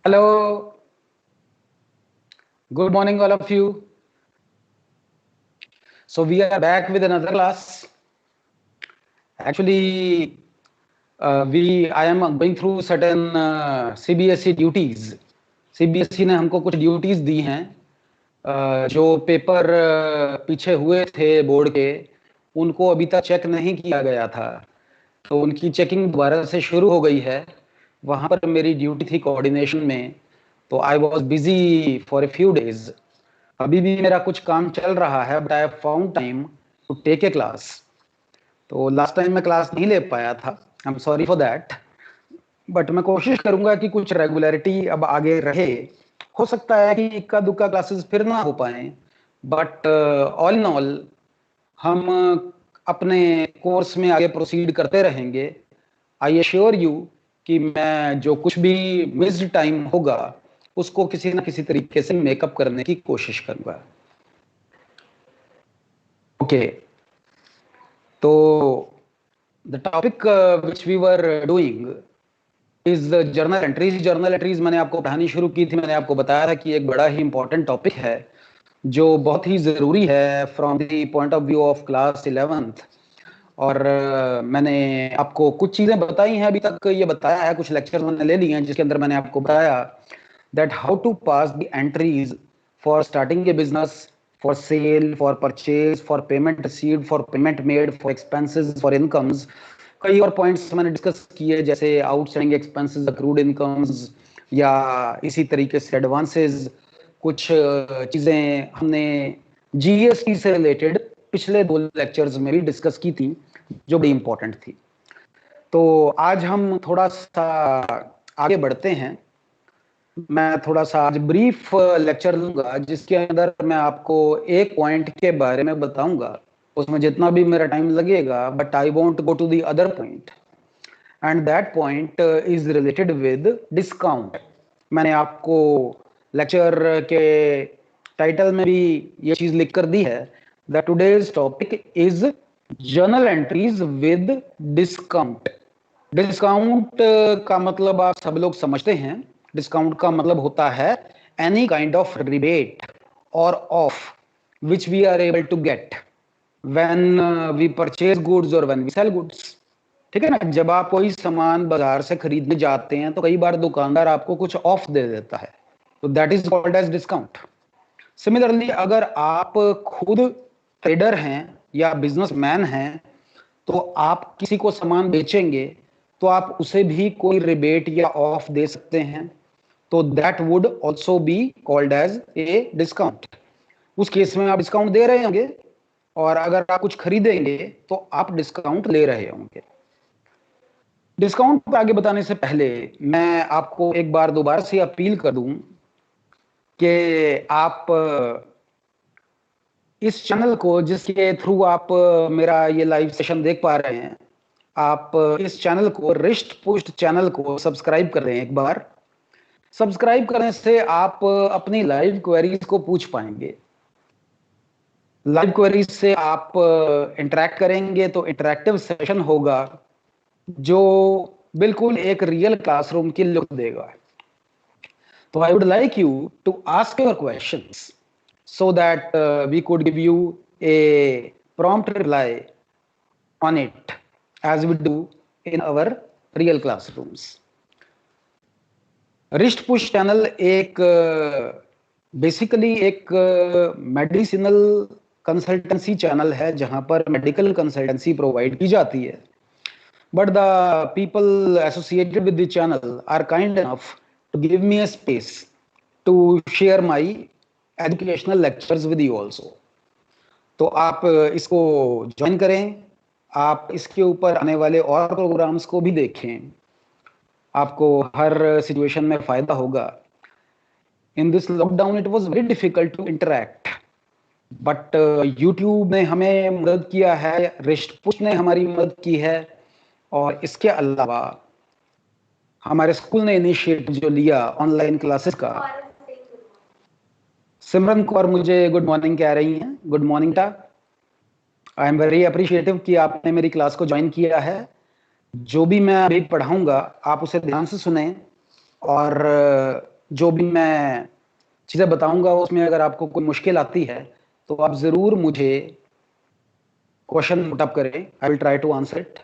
Hello, good morning, all of you. So we are back with another class. Actually, I am going through certain CBSE duties. CBSE ने हमको कुछ duties दी हैं जो paper पीछे हुए थे बोर्ड के, उनको अभी तक चेक नहीं किया गया था, तो उनकी चेकिंग दोबारा से शुरू हो गई है। वहाँ पर मेरी ड्यूटी थी कोऑर्डिनेशन में, तो I was busy for a few days. अभी भी मेरा कुछ काम चल रहा है, but I have found time to take a class. तो लास्ट टाइम मैं क्लास नहीं ले पाया था, I am sorry for that, but मैं कोशिश करूंगा कि कुछ रेगुलरिटी अब आगे रहे। हो सकता है कि इक्का दुक्का क्लासेस फिर ना हो पाए, बट ऑल इन ऑल हम अपने कोर्स में आगे प्रोसीड करते रहेंगे। आई एश्योर यू कि मैं जो कुछ भी मिस्ड टाइम होगा उसको किसी ना किसी तरीके से मेकअप करने की कोशिश करूंगा। ओके, तो the topic which we were doing is journal entries. Journal entries मैंने आपको पढ़ानी शुरू की थी। मैंने आपको बताया था कि एक बड़ा ही इंपॉर्टेंट टॉपिक है जो बहुत ही ज़रूरी है from the point of view of class 11th। और मैंने आपको कुछ चीज़ें बताई हैं, अभी तक ये बताया है, कुछ लेक्चर मैंने ले लिए हैं जिसके अंदर मैंने आपको बताया that how to pass the entries for starting a business, for sale, for purchase, for payment received, for payment made, for expenses, for incomes. कई और पॉइंट्स मैंने डिस्कस किए जैसे आउटस्टैंडिंग एक्सपेंसेस, अक्रूड इनकम्स, या इसी तरीके से एडवांसेस। कुछ चीज़ें हमने जीएसटी से रिलेटेड पिछले 2 लेक्चर्स में भी डिस्कस की थी जो बड़ी इंपॉर्टेंट थी। तो आज हम थोड़ा सा आगे बढ़ते हैं। मैं थोड़ा सा आज ब्रीफ लेक्चर दूंगा जिसके अंदर मैं आपको एक पॉइंट के बारे में बताऊंगा, उसमें जितना भी मेरा टाइम लगेगा, but I want go to the other point, and that point is related with discount. मैंने आपको लेक्चर के टाइटल में भी ये चीज लिख कर दी है that today's topic is journal entries with discount. Discount का मतलब आप सब लोग समझते हैं। डिस्काउंट का मतलब होता है एनी काइंड ऑफ रिबेट और of which we are able to get when we purchase goods और व्हेन वी सेल गुड्स। ठीक है ना, जब आप कोई सामान बाजार से खरीदने जाते हैं तो कई बार दुकानदार आपको कुछ ऑफ दे देता है, तो that is called as discount. Similarly अगर आप खुद ट्रेडर हैं या बिजनेसमैन हैं तो आप किसी को सामान बेचेंगे तो आप उसे भी कोई रिबेट या ऑफ दे सकते हैं, तो that would also be called as a discount. उस केस में आप डिस्काउंट दे रहे होंगे, और अगर आप कुछ खरीदेंगे तो आप डिस्काउंट ले रहे होंगे। डिस्काउंट पर आगे बताने से पहले मैं आपको एक बार दोबारा से अपील कर दूं कि आप इस चैनल को, जिसके थ्रू आप मेरा ये लाइव सेशन देख पा रहे हैं, आप इस चैनल को, रिस्ट पुष्ट चैनल को सब्सक्राइब कर रहे हैं। एक बार सब्सक्राइब करने से आप अपनी लाइव क्वेरीज को पूछ पाएंगे। लाइव क्वेरीज से आप इंटरेक्ट करेंगे तो इंटरेक्टिव सेशन होगा जो बिल्कुल एक रियल क्लासरूम की लुक देगा। तो I would like you to ask your questions so that we could give you a prompt reply on it as we do in our real classrooms. रिस्ट पुश channel एक बेसिकली एक medicinal consultancy channel है जहां पर medical consultancy provide की जाती है, but the people associated with the channel are kind enough to give me a space to share my educational lectures with you also. तो आप इसको ज्वाइन करें, आप इसके ऊपर आने वाले और प्रोग्राम्स को भी देखें, आपको हर सिचुएशन में फायदा होगा। In this lockdown it was very difficult to interact, but YouTube ने हमें मदद किया है, रिस्ट पुश ने हमारी मदद की है, और इसके अलावा हमारे स्कूल ने इनिशिएटिव जो लिया ऑनलाइन क्लासेस का। सिमरन कौर मुझे गुड मॉर्निंग कह रही हैं, गुड मॉर्निंग टा। आई एम वेरी अप्रिशिएटिव कि आपने मेरी क्लास को ज्वाइन किया है। जो भी मैं अभी पढ़ाऊंगा आप उसे ध्यान से सुने, और जो भी मैं चीज़ें बताऊंगा उसमें अगर आपको कोई मुश्किल आती है तो आप ज़रूर मुझे क्वेश्चन नोट अप करें, I will try to answer it.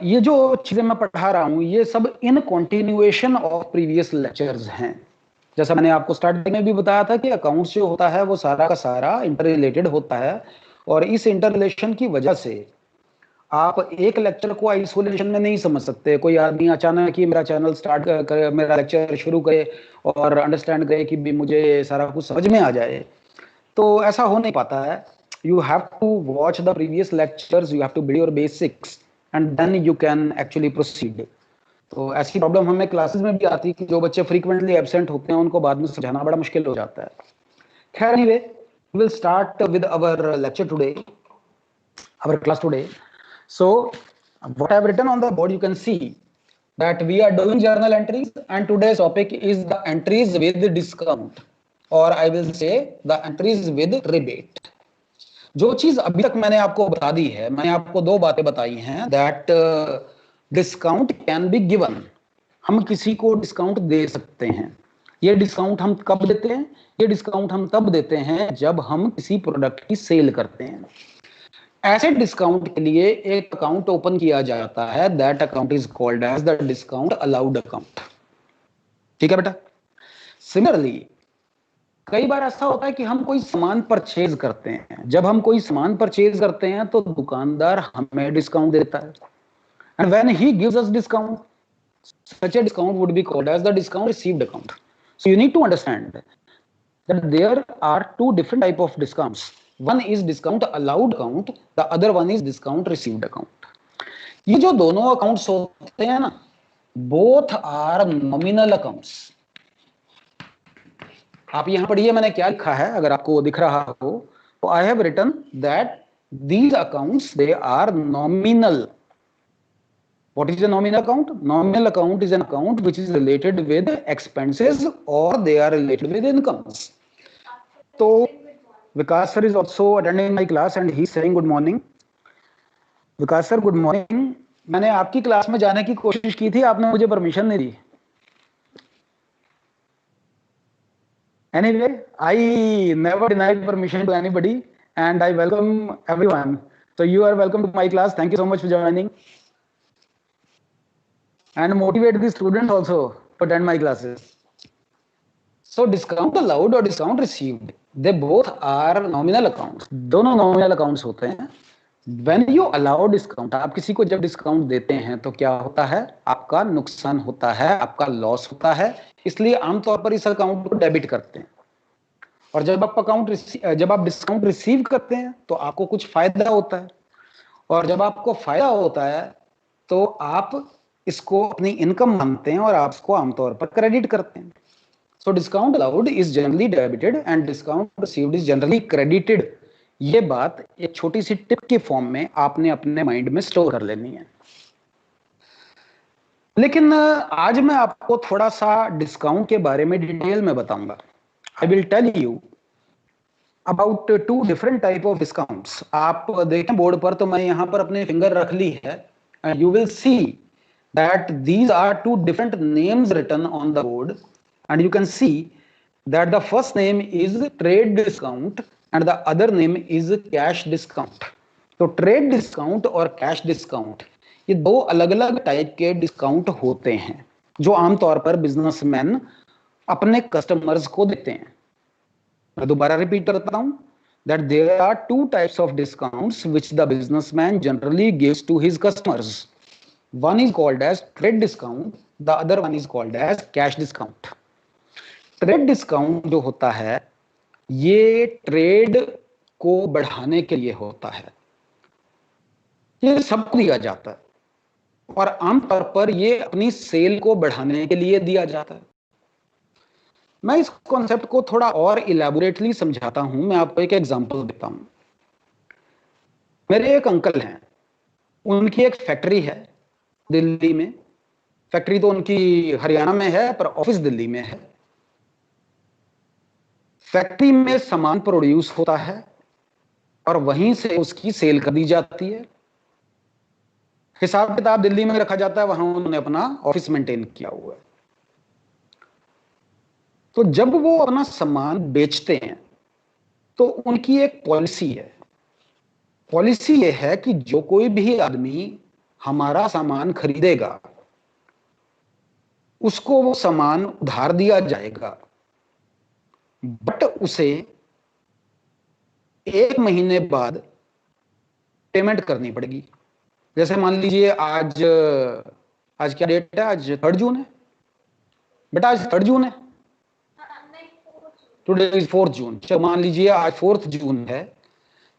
ये जो चीज़ें मैं पढ़ा रहा हूँ ये सब in continuation of previous lectures हैं। जैसा मैंने आपको स्टार्टिंग में भी बताया था कि अकाउंट्स जो होता है वो सारा का सारा इंटर रिलेटेड होता है, और इस इंटर रिलेशन की वजह से आप एक लेक्चर को आइसोलेशन में नहीं समझ सकते। कोई आदमी अचानक ही मेरा चैनल स्टार्ट करे, मेरा लेक्चर शुरू करे और अंडरस्टैंड करे कि भी मुझे सारा कुछ समझ में आ जाए, तो ऐसा हो नहीं पाता है। You have to watch the previous lectures, you have to build your basics and then you can actually proceed. तो ऐसी प्रॉब्लम हमें क्लासेस में भी आती है कि जो बच्चे फ्रीक्वेंटली एब्सेंट होते हैं उनको बाद में समझाना बड़ा मुश्किल हो जाता है। खैर, anyway, we will start with our lecture today, our class today. So what I have written on the board, you can see that we are doing journal entries and today's topic is the entries with discount, or I will say the entries with rebate. जो चीज अभी तक मैंने आपको बता दी है, मैंने आपको दो बातें बताई हैं, that discount can be given, हम किसी को डिस्काउंट दे सकते हैं। ये डिस्काउंट हम कब देते हैं? ये डिस्काउंट हम तब देते हैं जब हम किसी प्रोडक्ट की सेल करते हैं। ऐसे डिस्काउंट के लिए एक अकाउंट ओपन किया जाता है, that account is called as the discount allowed account. ठीक है बेटा। सिमिलरली कई बार ऐसा होता है कि हम कोई सामान परचेज करते हैं, जब हम कोई सामान परचेज करते हैं तो दुकानदार हमें डिस्काउंट देता है, and when he gives us discount, such a discount would be called as the discount received account. So you need to understand that there are two different type of discounts. One is discount allowed account, the other one is discount received account. ये जो दोनों accounts होते हैं ना, both are nominal accounts. आप यहां पढ़िए मैंने क्या लिखा है, अगर आपको दिख रहा हो तो I have written that these accounts they are nominal. What is a nominal account? Nominal account is an account which is related with expenses or they are related with incomes. So Vikas sir is also attending my class and he is saying good morning. Vikas sir, good morning. मैंने आपकी class में जाने की कोशिश की थी, आपने मुझे परमिशन नहीं दी। Anyway, I never denied permission to anybody and I welcome everyone. So you are welcome to my class. Thank you so much for joining. And motivate the students also to attend my classes. So discount allowed or discount received, they both are nominal accounts. दोनों nominal accounts होते हैं। When you allow discount, आप किसी को जब discount देते हैं तो क्या होता है? आपका नुकसान होता है, आपका लॉस होता है, इसलिए आमतौर पर इस अकाउंट को डेबिट करते हैं। और जब आप डिस्काउंट रिसीव करते हैं तो आपको कुछ फायदा होता है, और जब आपको फायदा होता है तो आप इसको अपनी इनकम मानते हैं और आप इसको आमतौर पर क्रेडिट करते हैं। So discount allowed is generally debited and discount received is generally credited. ये बात एक छोटी सी टिप के फॉर्म में आपने अपने माइंड में स्टोर कर लेनी है। लेकिन आज मैं आपको थोड़ा सा डिस्काउंट के बारे में डिटेल में बताऊंगा। I will tell you about two different type of discounts. आप देखें बोर्ड पर, तो मैं यहां पर अपने फिंगर रख ली है, and you will see that these are two different names written on the board, and you can see that the first name is trade discount and the other name is cash discount. तो trade discount और cash discount ये दो अलग अलग type के discount होते हैं जो आमतौर पर बिजनेसमैन अपने कस्टमर्स को देते हैं। मैं दोबारा रिपीट करता हूं, that there are two types of discounts which the businessman generally gives to his customers. One is called as trade discount, the other one is called as cash discount. Trade discount जो होता है ये trade को बढ़ाने के लिए होता है, ये सबको दिया जाता है और आमतौर पर ये अपनी सेल को बढ़ाने के लिए दिया जाता है। मैं इस कॉन्सेप्ट को थोड़ा और इलैबोरेटली समझाता हूं। मैं आपको एक एग्जांपल देता हूं। मेरे एक अंकल हैं, उनकी एक फैक्ट्री है दिल्ली में। फैक्ट्री तो उनकी हरियाणा में है पर ऑफिस दिल्ली में है। फैक्ट्री में सामान प्रोड्यूस होता है और वहीं से उसकी सेल कर दी जाती है। हिसाब किताब दिल्ली में रखा जाता है, वहां उन्होंने अपना ऑफिस मेंटेन किया हुआ है। तो जब वो अपना सामान बेचते हैं तो उनकी एक पॉलिसी है। पॉलिसी ये है कि जो कोई भी आदमी हमारा सामान खरीदेगा उसको वो सामान उधार दिया जाएगा, बट उसे 1 महीने बाद पेमेंट करनी पड़ेगी। जैसे मान लीजिए आज आज क्या डेट है, आज 3 जून है बेटा, आज 3 जून है, टुडे इज 4 जून। चलो मान लीजिए आज 4 जून है,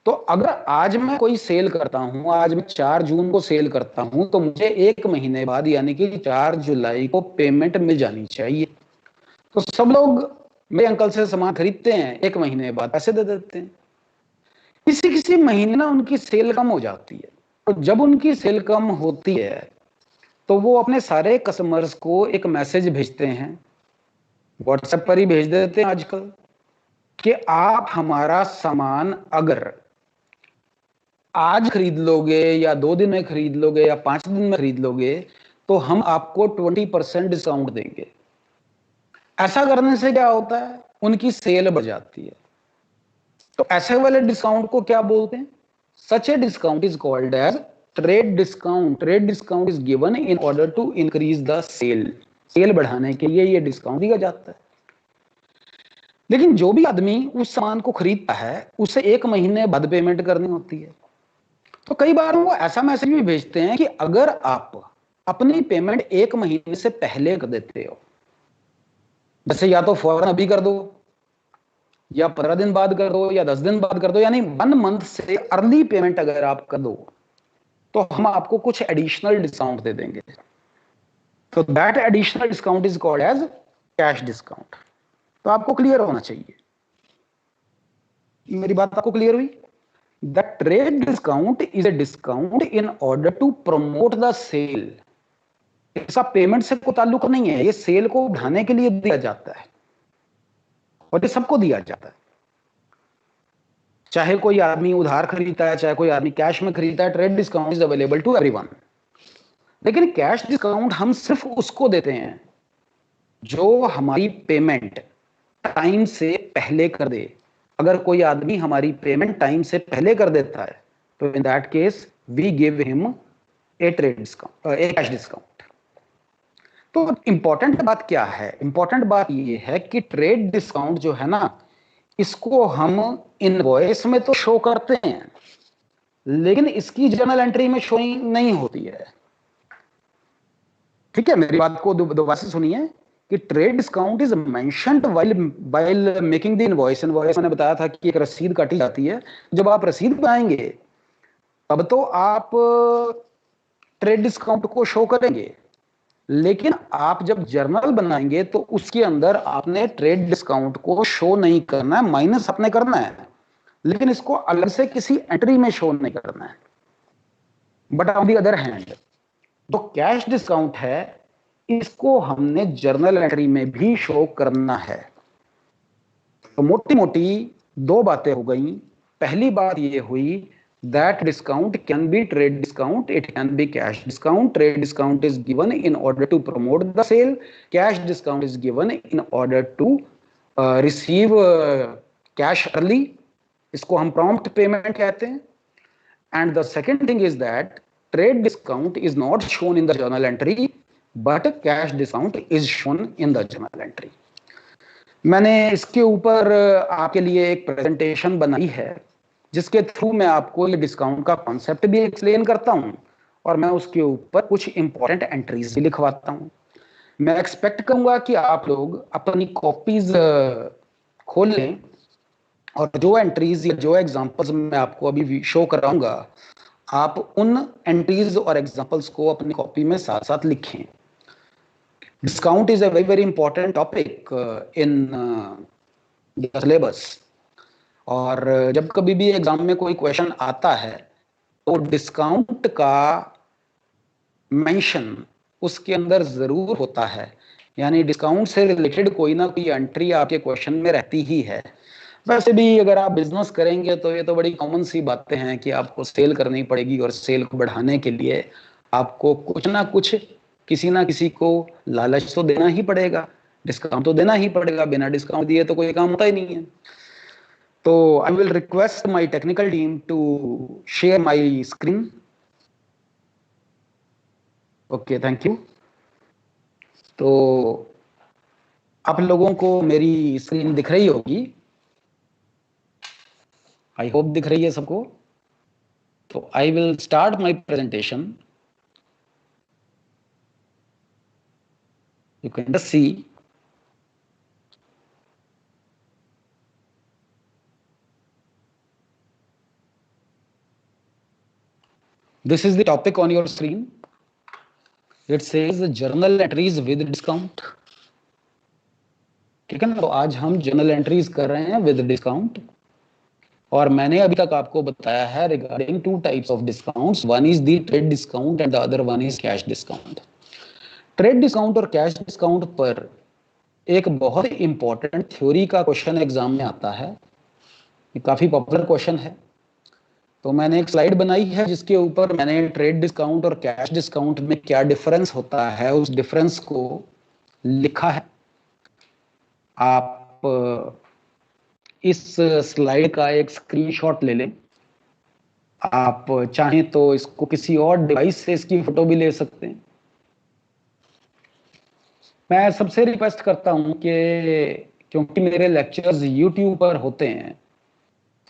तो अगर आज मैं कोई सेल करता हूं, आज मैं 4 जून को सेल करता हूं, तो मुझे 1 महीने बाद यानी कि 4 जुलाई को पेमेंट मिल जानी चाहिए। तो सब लोग मेरे अंकल से सामान खरीदते हैं, 1 महीने बाद पैसे दे देते हैं। किसी किसी महीने ना उनकी सेल कम हो जाती है, तो जब उनकी सेल कम होती है तो वो अपने सारे कस्टमर्स को एक मैसेज भेजते हैं, व्हाट्सएप पर ही भेज देते हैं आजकल, कि आप हमारा सामान अगर आज खरीद लोगे या 2 दिन में खरीद लोगे या 5 दिन में खरीद लोगे तो हम आपको 20% डिस्काउंट देंगे। ऐसा करने से क्या होता है, उनकी सेल बढ़ जाती है। तो ऐसे वाले डिस्काउंट को क्या बोलते हैं? Such a discount is called as trade discount. Trade discount is given in order to increase the sale. Sale बढ़ाने के लिए ये डिस्काउंट दिया जाता है। लेकिन जो भी आदमी उस सामान को खरीदता है उसे 1 महीने बाद पेमेंट करनी होती है। तो कई बार वो ऐसा मैसेज भी भेजते हैं कि अगर आप अपनी पेमेंट 1 महीने से पहले कर देते हो, जैसे या तो फौरन अभी कर दो या 15 दिन बाद कर दो या 10 दिन बाद कर दो, यानी 1 मंथ से अर्ली पेमेंट अगर आप कर दो तो हम आपको कुछ एडिशनल डिस्काउंट दे देंगे। तो that additional discount is called as cash discount. तो आपको क्लियर होना चाहिए, मेरी बात आपको क्लियर हुई? The trade discount is a discount in order to promote the sale. इसका पेमेंट से कोई ताल्लुक नहीं है, ये सेल को बढ़ाने के लिए दिया जाता है और ये सबको दिया जाता है, चाहे कोई आदमी उधार खरीदता है चाहे कोई आदमी कैश में खरीदता है। Trade discount is available to everyone. लेकिन कैश डिस्काउंट हम सिर्फ उसको देते हैं जो हमारी पेमेंट टाइम से पहले कर दे। अगर कोई आदमी हमारी पेमेंट टाइम से पहले कर देता है तो in that case we give him a trade discount, a cash discount. तो इंपॉर्टेंट बात क्या है? इंपॉर्टेंट बात ये है कि ट्रेड डिस्काउंट जो है ना, इसको हम इनवॉइस में तो शो करते हैं लेकिन इसकी जर्नल एंट्री में शो नहीं होती है। ठीक है, मेरी बात को दोबारा से सुनिए कि trade discount is mentioned while making the invoice. Invoice मैंने बताया था कि एक रसीद काटी जाती है। जब आप रसीद बनाएंगे तब तो आप ट्रेड डिस्काउंट को शो करेंगे, लेकिन आप जब जर्नल बनाएंगे तो उसके अंदर आपने ट्रेड डिस्काउंट को शो नहीं करना है, माइनस आपने करना है, लेकिन इसको अलग से किसी एंट्री में शो नहीं करना है। But on the other hand जो कैश डिस्काउंट है इसको हमने जर्नल एंट्री में भी शो करना है। तो मोटी मोटी 2 बातें हो गई। पहली बात ये हुई that discount can be trade discount, it can be cash discount. Trade discount is given in order to promote the sale. Cash discount is given in order to receive cash early. इसको हम prompt payment कहते हैं। And the second thing is that trade discount is not shown in the journal entry, but cash discount is shown in the journal entry. मैंने इसके ऊपर आपके लिए एक प्रेजेंटेशन बनाई है जिसके थ्रू मैं आपको ये डिस्काउंट का कॉन्सेप्ट भी एक्सप्लेन करता हूं और मैं उसके ऊपर कुछ इंपॉर्टेंट एंट्रीज भी लिखवाता हूं। मैं एक्सपेक्ट करूंगा कि आप लोग अपनी कॉपीज खोल लें और जो एंट्रीज या जो एग्जांपल्स मैं आपको अभी शो कराऊंगा आप उन एंट्रीज और एग्जांपल्स को अपनी कॉपी में साथ साथ लिखें। Discount is a very very important topic in the syllabus, और जब कभी भी एग्जाम में कोई क्वेश्चन आता है तो डिस्काउंट का मेंशन उसके अंदर जरूर होता है, यानी डिस्काउंट से रिलेटेड कोई ना कोई एंट्री आपके क्वेश्चन में रहती ही है। वैसे भी अगर आप बिजनेस करेंगे तो ये तो बड़ी कॉमन सी बातें हैं कि आपको सेल करनी पड़ेगी और सेल को बढ़ाने के लिए आपको कुछ ना कुछ किसी ना किसी को लालच तो देना ही पड़ेगा। डिस्काउंट तो देना ही पड़ेगा, बिना डिस्काउंट दिए तो कोई काम होता ही नहीं है। तो I will request my technical team to share my screen. Okay, thank you. तो आप लोगों को मेरी स्क्रीन दिख रही होगी, आई होप दिख रही है सबको। तो I will start my presentation. You can just see. This is the topic on your screen. It says journal entries with discount. ठीक है ना? तो आज हम जर्नल एंट्रीज कर रहे हैं विद डिस्काउंट। और मैंने अभी तक आपको बताया है regarding two types of discounts, one is the trade discount and the other one is cash discount. Trade discount और कैश डिस्काउंट पर एक बहुत इंपॉर्टेंट थ्योरी का क्वेश्चन एग्जाम में आता है, ये काफी पॉपुलर क्वेश्चन है। तो मैंने एक स्लाइड बनाई है जिसके ऊपर मैंने ट्रेड डिस्काउंट और कैश डिस्काउंट में क्या डिफरेंस होता है उस डिफरेंस को लिखा है। आप इस स्लाइड का एक स्क्रीनशॉट ले लें। आप चाहें तो इसको किसी और डिवाइस से इसकी फोटो भी ले सकते हैं। मैं सबसे रिक्वेस्ट करता हूं कि क्योंकि मेरे लेक्चर्स YouTube पर होते हैं,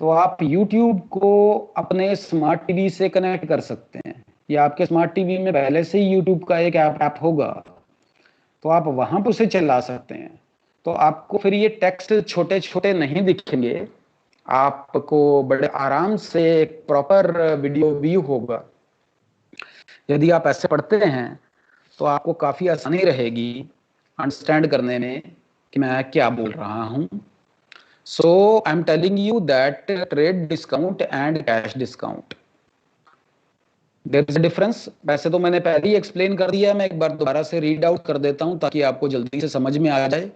तो आप YouTube को अपने स्मार्ट टीवी से कनेक्ट कर सकते हैं, या आपके स्मार्ट टीवी में पहले से ही YouTube का एक ऐप होगा, तो आप वहां पर उसे चला सकते हैं। तो आपको फिर ये टेक्स्ट छोटे छोटे नहीं दिखेंगे, आपको बड़े आराम से एक प्रॉपर वीडियो व्यू होगा। यदि आप ऐसे पढ़ते हैं तो आपको काफी आसानी रहेगी अंडरस्टैंड करने में कि मैं क्या बोल रहा हूं। So I am telling you that trade discount and cash discount, there is a difference. वैसे तो मैंने पहले ही एक्सप्लेन कर दिया है, मैं एक बार दोबारा से रीड आउट कर देता हूं ताकि आपको जल्दी से समझ में आ जाए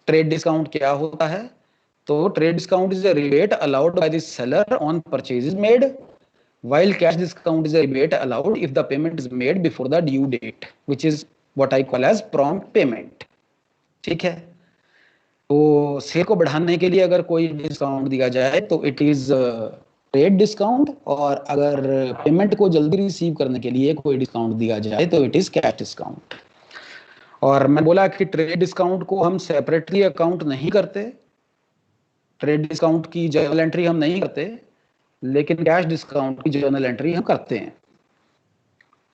ट्रेड डिस्काउंट क्या होता है। तो trade discount is a rebate allowed by the seller on purchases made, while cash discount is a rebate allowed if the payment is made before the due date, which is what I call as prompt payment। ठीक है? तो cell को बढ़ाने के लिए अगर कोई discount दिया जाए तो इट इज ट्रेड डिस्काउंट, और अगर पेमेंट को जल्दी रिसीव करने के लिए कोई डिस्काउंट दिया जाए तो इट इज कैश डिस्काउंट। और मैं बोला कि ट्रेड डिस्काउंट को हम सेपरेटली अकाउंट नहीं करते, ट्रेड डिस्काउंट की जर्नल एंट्री हम नहीं करते, लेकिन कैश डिस्काउंट की जर्नल एंट्री हम करते हैं।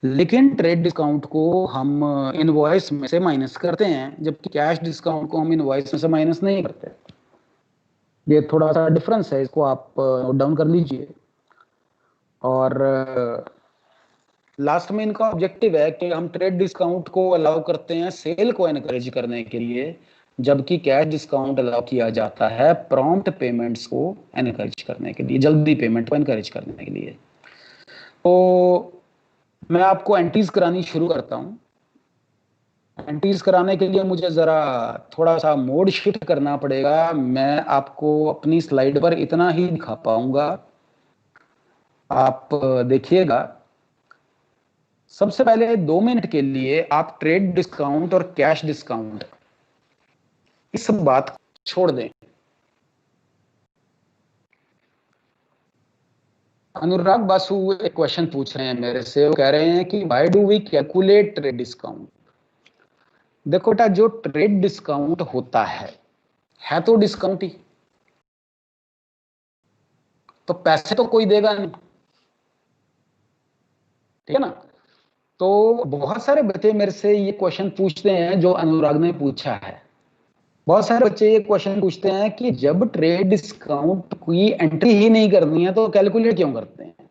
लेकिन ट्रेड डिस्काउंट को हम इनवॉइस में से माइनस करते हैं, जबकि कैश डिस्काउंट को हम इनवॉइस में से माइनस नहीं करते। ये थोड़ा सा डिफरेंस है, इसको आप नोट डाउन कर लीजिए। और लास्ट में इनका ऑब्जेक्टिव है कि हम ट्रेड डिस्काउंट को अलाउ करते हैं सेल को एनकरेज करने के लिए, जबकि कैश डिस्काउंट अलाउ किया जाता है प्रॉम्प्ट पेमेंट्स को एनकरेज करने के लिए, जल्दी पेमेंट को एनकरेज करने के लिए। तो मैं आपको एंट्रीज करानी शुरू करता हूं। एंट्रीज कराने के लिए मुझे जरा थोड़ा सा मोड शिफ्ट करना पड़ेगा। मैं आपको अपनी स्लाइड पर इतना ही दिखा पाऊंगा, आप देखिएगा। सबसे पहले 2 मिनट के लिए आप ट्रेड डिस्काउंट और कैश डिस्काउंट इस बात को छोड़ दें। अनुराग बासु एक क्वेश्चन पूछ रहे हैं मेरे से, वो कह रहे हैं कि why do we calculate trade discount. देखो बेटा, जो ट्रेड डिस्काउंट होता है तो डिस्काउंट ही, तो पैसे तो कोई देगा नहीं, ठीक है ना? तो बहुत सारे बच्चे मेरे से ये क्वेश्चन पूछते हैं जो अनुराग ने पूछा है। बहुत सारे बच्चे ये क्वेश्चन पूछते हैं कि जब ट्रेड डिस्काउंट की एंट्री ही नहीं करनी है तो कैलकुलेट क्यों करते हैं।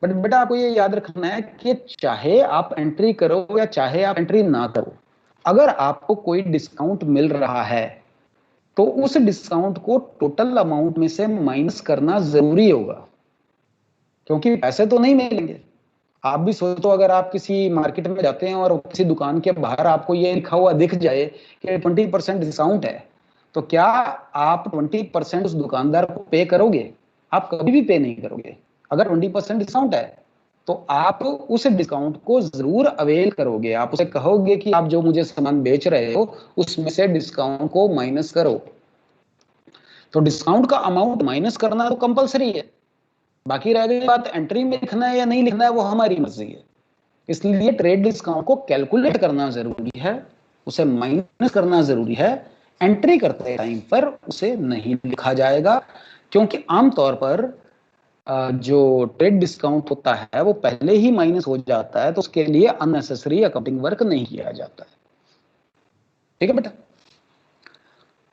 बट बेटा, आपको ये याद रखना है कि चाहे आप एंट्री करो या चाहे आप एंट्री ना करो, अगर आपको कोई डिस्काउंट मिल रहा है तो उस डिस्काउंट को टोटल अमाउंट में से माइनस करना जरूरी होगा, क्योंकि पैसे तो नहीं मिलेंगे। आप भी सोचो, अगर आप किसी मार्केट में जाते हैं और किसी दुकान के बाहर आपको ये लिखा हुआ दिख जाए कि 20% डिस्काउंट है, तो क्या आप 20% उस दुकानदार को पे करोगे? आप कभी भी पे नहीं करोगे। अगर 20% डिस्काउंट है तो आप उस डिस्काउंट को जरूर अवेल करोगे, आप उसे कहोगे कि आप जो मुझे सामान बेच रहे हो उसमें से डिस्काउंट को माइनस करो। तो डिस्काउंट का अमाउंट माइनस करना तो कंपलसरी है, बाकी रह गई बात एंट्री में लिखना है या नहीं लिखना है, वो हमारी मर्जी है। इसलिए ट्रेड डिस्काउंट को कैलकुलेट करना जरूरी है, उसे माइनस करना जरूरी है। एंट्री करते टाइम पर उसे नहीं लिखा जाएगा, क्योंकि आमतौर पर जो ट्रेड डिस्काउंट होता है वो पहले ही माइनस हो जाता है, तो उसके लिए अननेसेसरी अकाउंटिंग वर्क नहीं किया जाता है। ठीक है बेटा।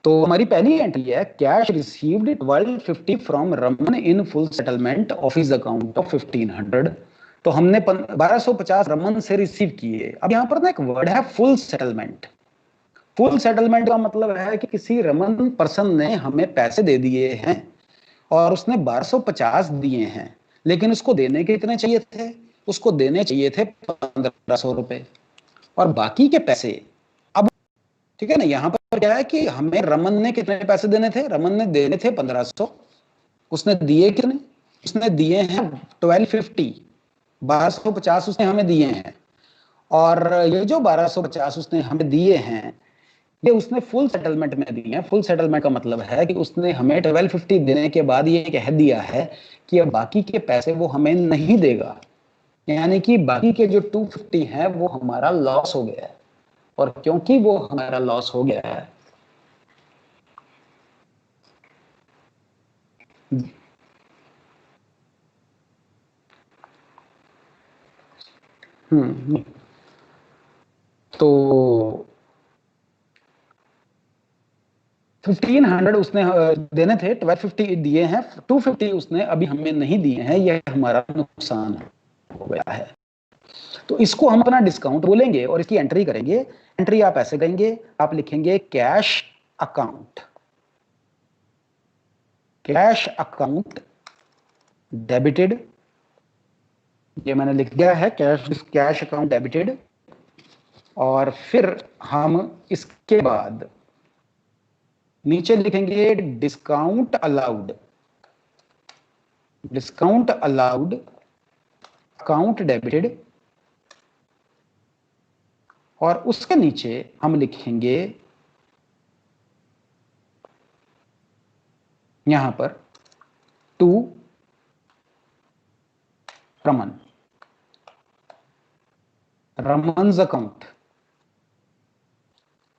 तो हमारी पहली एंट्री है cash received 1250 from Raman in full settlement of his account of 1500। तो हमने 1250 रमन से रिसीव किए। अब यहां पर ना एक वर्ड है फुल सेटलमेंट। फुल सेटलमेंट का मतलब है कि किसी रमन पर्सन ने हमें पैसे दे दिए हैं और उसने 1250 दिए हैं, लेकिन उसको देने के कितने चाहिए थे? उसको देने चाहिए थे 1500 रुपए, और बाकी के पैसे अब, ठीक है ना, यहां पर क्या है कि हमें रमन ने कितने पैसे देने थे? रमन ने देने थे 1500। उसने दिए कितने? उसने दिए हैं 1250। 1250 उसने हमें दिए हैं, और ये जो 1250 उसने हमें दिए हैं ये उसने फुल सेटलमेंट में दिए हैं। फुल सेटलमेंट का मतलब है कि उसने हमें 1250 देने के बाद ये कह दिया है कि अब बाकी के पैसे वो हमें नहीं देगा, यानी कि बाकी के जो 250 है वो हमारा लॉस हो गया है। और क्योंकि वो हमारा लॉस हो गया है, तो 1500 उसने देने थे, 1250 दिए हैं, 250 उसने अभी हमें नहीं दिए हैं, यह हमारा नुकसान हो गया है। तो इसको हम अपना डिस्काउंट बोलेंगे और इसकी एंट्री करेंगे। एंट्री आप ऐसे करेंगे, आप लिखेंगे cash account, cash account debited, ये मैंने लिख दिया है कैश अकाउंट डेबिटेड। और फिर हम इसके बाद नीचे लिखेंगे discount allowed, discount allowed account debited, और उसके नीचे हम लिखेंगे यहां पर to Raman, Raman's account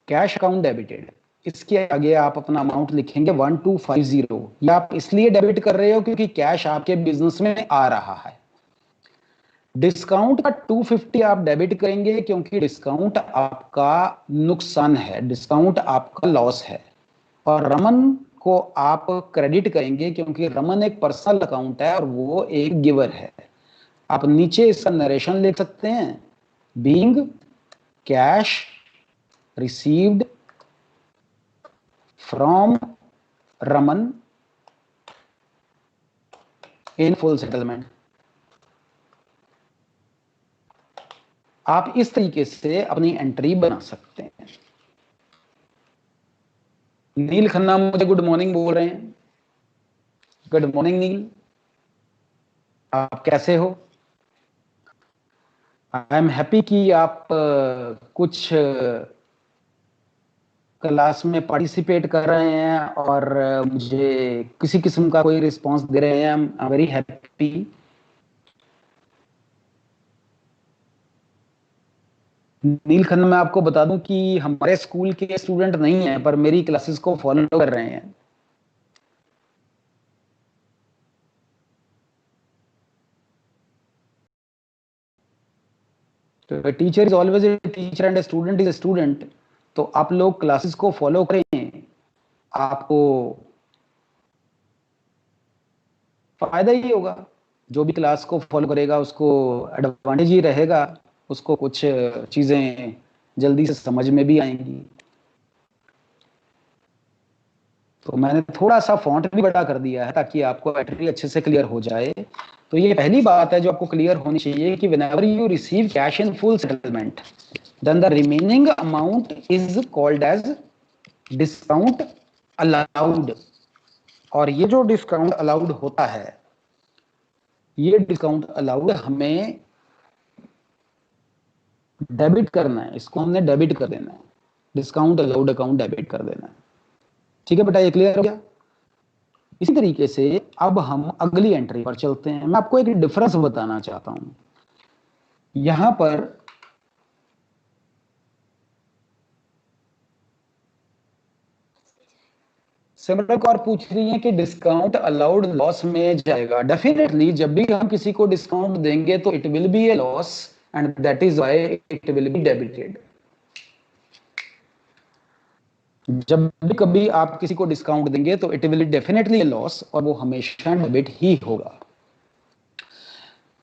cash account debited. इसके आगे आप अपना अमाउंट लिखेंगे 1250। ये आप इसलिए डेबिट कर रहे हो क्योंकि कैश आपके बिजनेस में आ रहा है। डिस्काउंट का 250 आप डेबिट करेंगे क्योंकि डिस्काउंट आपका नुकसान है, डिस्काउंट आपका लॉस है। और रमन को आप क्रेडिट करेंगे क्योंकि रमन एक पर्सनल अकाउंट है और वो एक गिवर है। आप नीचे इसका नरेशन लिख सकते हैं, being cash received from Raman in full settlement. आप इस तरीके से अपनी एंट्री बना सकते हैं। नील खन्ना मुझे गुड मॉर्निंग बोल रहे हैं। गुड मॉर्निंग नील, आप कैसे हो? आई एम हैप्पी कि आप कुछ क्लास में पार्टिसिपेट कर रहे हैं और मुझे किसी किस्म का कोई रिस्पांस दे रहे हैं। I am very happy. Neel Khanna, मैं आपको बता दूं कि हमारे स्कूल के स्टूडेंट नहीं हैं पर मेरी क्लासेस को फॉलो कर रहे हैं। तो teacher is always a teacher and student is a student. तो आप लोग क्लासेस को फॉलो करें, आपको फायदा ही होगा। जो भी क्लास को फॉलो करेगा उसको एडवांटेज ही रहेगा, उसको कुछ चीजें जल्दी से समझ में भी आएंगी। तो मैंने थोड़ा सा फॉन्ट भी बड़ा कर दिया है ताकि आपको एंट्री अच्छे से क्लियर हो जाए। तो ये पहली बात है जो आपको क्लियर होनी चाहिए कि whenever you receive cash in full settlement then the remaining amount is called as discount allowed. और ये जो डिस्काउंट अलाउड होता है ये डिस्काउंट अलाउड हमें डेबिट करना है, इसको हमने डेबिट कर देना है, डिस्काउंट अलाउड अकाउंट डेबिट कर देना है। ठीक है बेटा, ये क्लियर हो गया। इसी तरीके से अब हम अगली एंट्री पर चलते हैं। मैं आपको एक डिफरेंस बताना चाहता हूं। यहां पर सिमरन कौर पूछ रही है कि डिस्काउंट अलाउड लॉस में जाएगा। डेफिनेटली जब भी हम किसी को डिस्काउंट देंगे तो it will B A loss and that is why it will be debited. जब भी कभी आप किसी को डिस्काउंट देंगे तो इट विल डेफिनेटली लॉस और वो हमेशा डेबिट ही होगा।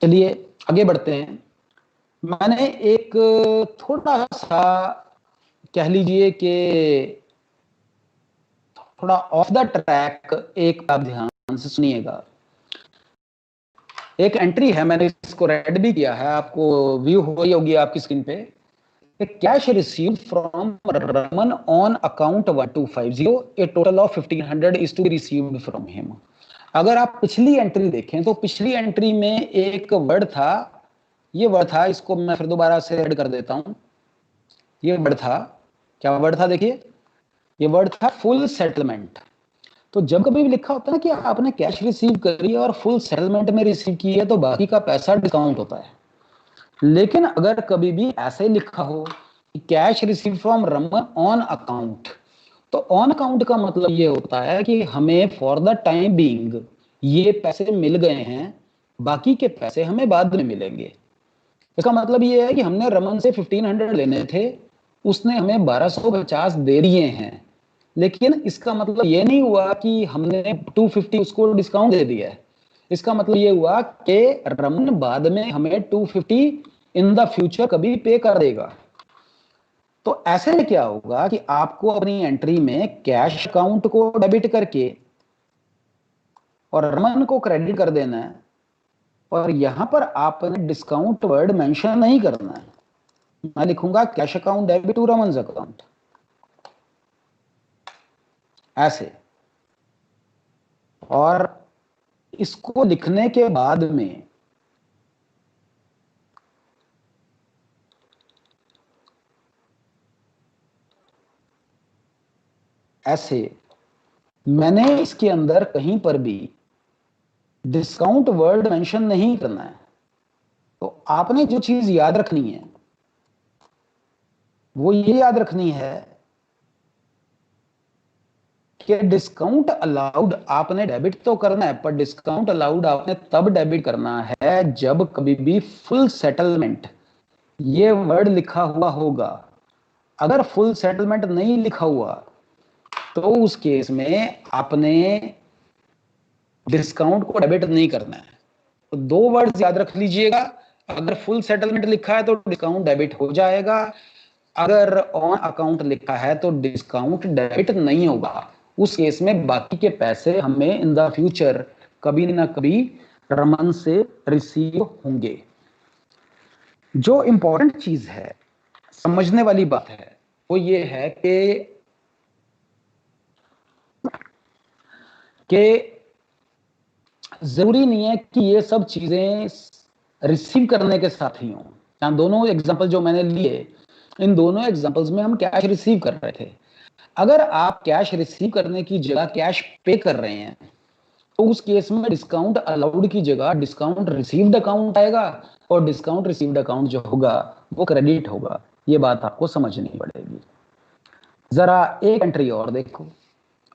चलिए आगे बढ़ते हैं। मैंने एक थोड़ा सा कह लीजिए कि थोड़ा ऑफ द ट्रैक एक बात ध्यान से सुनिएगा। एक एंट्री है, मैंने इसको रेड भी किया है, आपको व्यू हो रही होगी आपकी स्क्रीन पे। Cash receive from Raman on account 1250, a total of 1500 is to be received from him. अगर आप पिछली एंट्री देखें तो पिछली एंट्री में एक वर्ड था, ये वर्ड था, इसको मैं फिर दोबारा से ऐड कर देता हूं। ये वर्ड था, क्या वर्ड था देखिए, ये वर्ड था फुल सेटलमेंट। तो जब कभी भी लिखा होता है ना कि आपने कैश रिसीव करी और फुल सेटलमेंट में रिसीव की है तो बाकी का पैसा डिस्काउंट होता है। लेकिन अगर कभी भी ऐसे लिखा हो कि cash receive from Raman on account, तो ऑन अकाउंट का मतलब ये होता है कि हमें फॉर द टाइम बीइंग ये पैसे मिल गए हैं, बाकी के पैसे हमें बाद में मिलेंगे। इसका मतलब ये है कि हमने रमन से 1500 लेने थे, उसने हमें 1250 दे दिए हैं, लेकिन इसका मतलब ये नहीं हुआ कि हमने 250 उसको डिस्काउंट दे दिया है। इसका मतलब ये हुआ कि रमन बाद में हमें 250 इन द फ्यूचर कभी पे कर देगा। तो ऐसे में क्या होगा कि आपको अपनी एंट्री में कैश अकाउंट को डेबिट करके और रमन को क्रेडिट कर देना है, और यहां पर आपने डिस्काउंट वर्ड मेंशन नहीं करना है। मैं लिखूंगा cash account debit to Raman account, ऐसे। और इसको लिखने के बाद में ऐसे मैंने इसके अंदर कहीं पर भी डिस्काउंट वर्ड मेंशन नहीं करना है। तो आपने जो चीज याद रखनी है वो ये याद रखनी है कि डिस्काउंट अलाउड आपने डेबिट तो करना है, पर डिस्काउंट अलाउड आपने तब डेबिट करना है जब कभी भी फुल सेटलमेंट ये वर्ड लिखा हुआ होगा। अगर फुल सेटलमेंट नहीं लिखा हुआ तो उस केस में आपने डिस्काउंट को डेबिट नहीं करना है। तो दो वर्ड्स याद रख लीजिएगा, अगर फुल सेटलमेंट लिखा है तो डिस्काउंट डेबिट हो जाएगा, अगर ऑन अकाउंट लिखा है तो डिस्काउंट डेबिट नहीं होगा। उस केस में बाकी के पैसे हमें इन द फ्यूचर कभी ना कभी रमन से रिसीव होंगे। जो इंपॉर्टेंट चीज है, समझने वाली बात है, वो ये है कि जरूरी नहीं है कि ये सब चीजें रिसीव करने के साथ ही हों। यहाँ दोनों एग्जांपल जो मैंने लिए, इन दोनों एग्जांपल्स में हम कैश रिसीव कर रहे थे। अगर आप कैश रिसीव करने की जगह कैश पे कर रहे हैं तो उस केस में डिस्काउंट अलाउड की जगह डिस्काउंट रिसीव्ड अकाउंट आएगा, और डिस्काउंट रिसीव्ड अकाउंट जो होगा वो क्रेडिट होगा। ये बात आपको समझनी पड़ेगी। जरा एक एंट्री और देखो।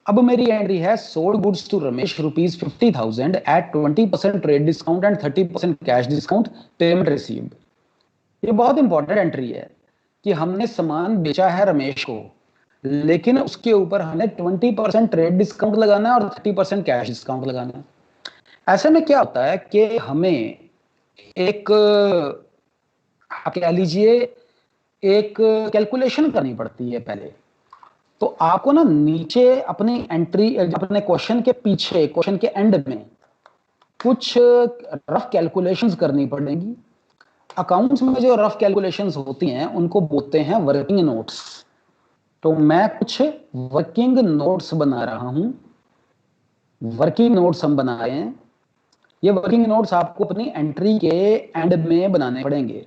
अब मेरी एंट्री है sold goods to Ramesh ₹50,000 at 20% trade discount and 30% cash discount, payment received. ये बहुत इंपॉर्टेंट एंट्री है कि हमने सामान बेचा है रमेश को, लेकिन उसके ऊपर हमें 20% ट्रेड डिस्काउंट लगाना है और 30% कैश डिस्काउंट लगाना है। ऐसे में क्या होता है कि हमें एक, आप कह लीजिए, एक कैलकुलेशन करनी पड़ती है पहले। तो आपको ना नीचे अपनी एंट्री, अपने क्वेश्चन के पीछे, क्वेश्चन के एंड में कुछ रफ कैलकुलेशंस करनी पड़ेंगी। अकाउंट्स में जो रफ कैलकुलेशंस होती हैं उनको बोलते हैं वर्किंग नोट्स। तो मैं कुछ वर्किंग नोट्स बना रहा हूं, वर्किंग नोट्स हम बना रहे हैं। ये वर्किंग नोट्स आपको अपनी एंट्री के एंड में बनाने पड़ेंगे।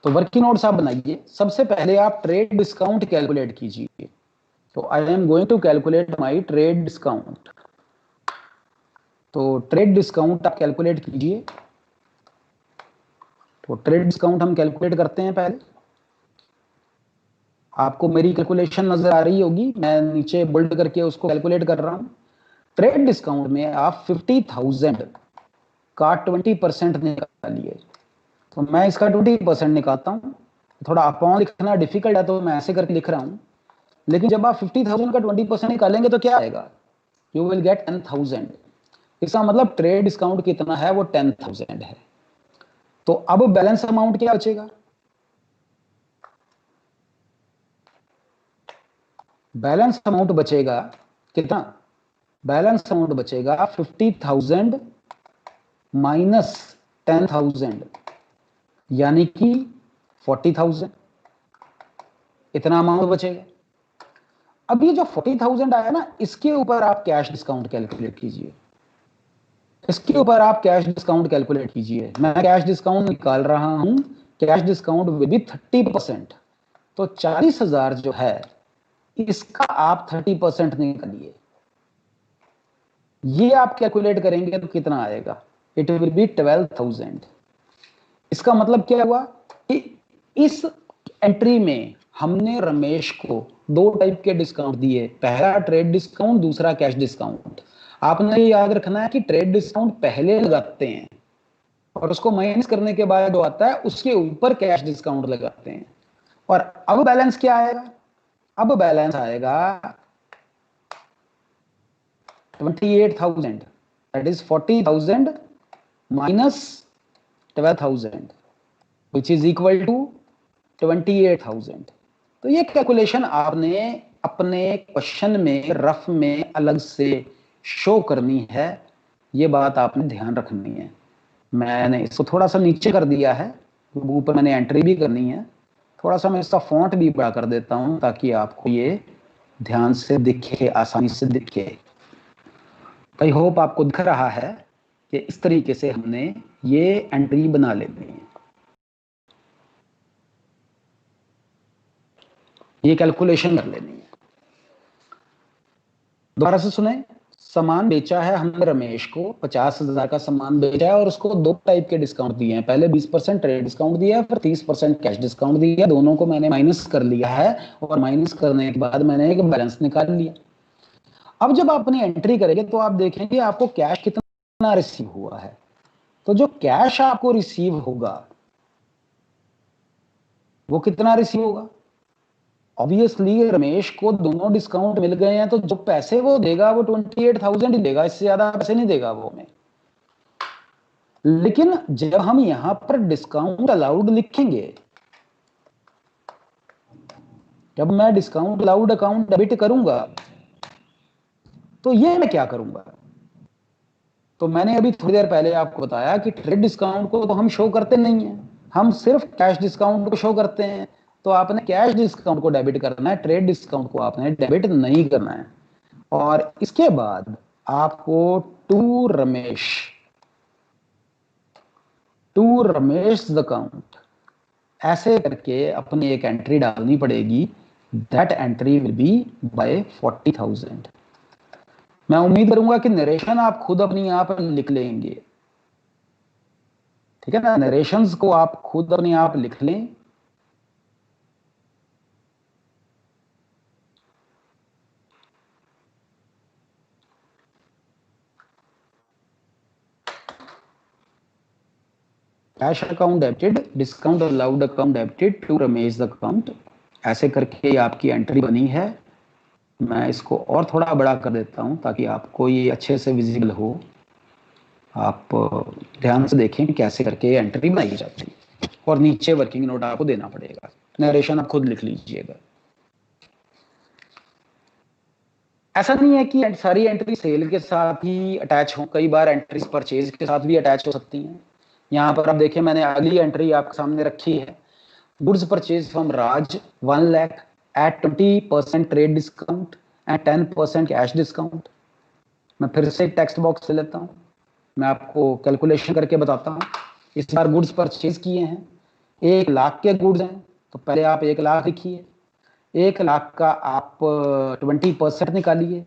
तो वर्किंग नोट्स आप बनाइए। सबसे पहले आप ट्रेड डिस्काउंट कैलकुलेट कीजिए। तो I am going to calculate my trade discount. तो ट्रेड डिस्काउंट आप कैलकुलेट कीजिए। तो ट्रेड डिस्काउंट हम कैलकुलेट करते हैं। पहले आपको मेरी कैलकुलेशन नजर आ रही होगी, मैं नीचे बोल्ड करके उसको कैलकुलेट कर रहा हूं। ट्रेड डिस्काउंट में आप 50,000 का 20% निकालिए। तो मैं इसका 20% निकालता हूं। थोड़ा अपॉन लिखना डिफिकल्ट है तो मैं ऐसे करके लिख रहा हूं। लेकिन जब आप 50,000 का 20% निकालेंगे तो क्या आएगा? You will gate 10,000। इसका मतलब ट्रेड डिस्काउंट कितना है? वो 10,000 है। तो अब बैलेंस अमाउंट क्या बचेगा? बैलेंस अमाउंट बचेगा कितना? बैलेंस अमाउंट बचेगा 50,000 माइनस 10,000, यानी कि 40,000। इतना अमाउंट बचेगा। अब ये जो 40,000 आया ना, इसके ऊपर आप कैश डिस्काउंट कैलकुलेट कीजिए। इसके ऊपर आप कैश डिस्काउंट कैलकुलेट कीजिए। मैं कैश डिस्काउंट निकाल रहा हूं। Cash discount will be 30%। तो 40,000 जो है, इसका आप 30% निकालिए। ये आप कैलकुलेट करेंगे तो कितना आएगा? It will B 12,000। इसका मतलब क्या हुआ कि इस एंट्री में हमने रमेश को दो टाइप के डिस्काउंट दिए। पहला ट्रेड डिस्काउंट, दूसरा कैश डिस्काउंट। आपने ये याद रखना है कि ट्रेड डिस्काउंट पहले लगाते हैं और उसको माइनस करने के बाद जो आता है उसके ऊपर कैश डिस्काउंट लगाते हैं। और अब बैलेंस क्या आएगा? अब बैलेंस आएगा 28,000। That is 40,000 minus 12,000 which is equal to 28,000। तो ये कैलकुलेशन आपने अपने क्वेश्चन में रफ में अलग से शो करनी है। ये बात आपने ध्यान रखनी है। मैंने इसको थोड़ा सा नीचे कर दिया है, ऊपर मैंने एंट्री भी करनी है। थोड़ा सा मैं इसका फॉन्ट भी बड़ा कर देता हूं ताकि आपको ये ध्यान से दिखे, आसानी से दिखे। आई होप आपको दिख रहा है कि इस तरीके से हमने ये एंट्री बना लेनी है। ये कैलकुलेशन कर लेनी है। दोबारा से सुने। सामान बेचा है हमने रमेश को, 50,000 का सामान बेचा है और उसको दो टाइप के डिस्काउंट दिए हैं। पहले 20% ट्रेड डिस्काउंट दिया है, फिर 30% कैश डिस्काउंट दिया है। दोनों को मैंने माइनस कर लिया है और माइनस करने के बाद मैंने एक बैलेंस निकाल लिया। अब जब आप अपनी एंट्री करेंगे तो आप देखेंगे आपको कैश कितना रिसीव हुआ है। तो जो कैश आपको रिसीव होगा वो कितना रिसीव होगा? ऑब्वियसली रमेश को दोनों डिस्काउंट मिल गए हैं तो जो पैसे वो देगा वो 28,000 ही देगा, इससे ज्यादा पैसे नहीं देगा वो हमें। लेकिन जब हम यहां पर डिस्काउंट अलाउड लिखेंगे, जब मैं डिस्काउंट अलाउड अकाउंट डेबिट करूंगा तो ये मैं क्या करूंगा? तो मैंने अभी थोड़ी देर पहले आपको बताया कि ट्रेड डिस्काउंट को तो हम शो करते नहीं है, हम सिर्फ कैश डिस्काउंट को शो करते हैं। तो आपने कैश डिस्काउंट को डेबिट करना है, ट्रेड डिस्काउंट को आपने डेबिट नहीं करना है। और इसके बाद आपको to Ramesh, to Ramesh account ऐसे करके अपनी एक एंट्री डालनी पड़ेगी। That entry will be by 40,000। मैं उम्मीद करूंगा कि नरेशन आप खुद अपनी आप लिख लेंगे। ठीक है ना? नरेशंस को आप खुद अपने आप लिख लें। Cash account debited, discount allowed account debited to Ramesh account, ऐसे करके आपकी एंट्री बनी है। मैं इसको और थोड़ा बड़ा कर देता हूं ताकि आपको ये अच्छे से विजिबल हो। आप ध्यान से देखें कि कैसे करके एंट्री बनाई जाती है। और नीचे वर्किंग नोट आपको देना पड़ेगा, नरेशन आप खुद लिख लीजिएगा। ऐसा नहीं है कि सारी एंट्री सेल के साथ ही अटैच हो, कई बार एंट्रीज परचेज के साथ भी अटैच हो सकती हैं। यहाँ पर आप देखें मैंने अगली एंट्री आपके सामने रखी है। Goods purchase from Raj 1 lakh at 20% trade discount and 10% cash discount. मैं फिर से टेक्स्ट बॉक्स ले लेता हूँ, मैं आपको कैलकुलेशन करके बताता हूँ। इस बार गुड्स परचेज किए हैं, 1 लाख के गुड्स हैं, तो पहले आप 1 लाख लिखिए। 1 लाख का आप 20% निकालिए।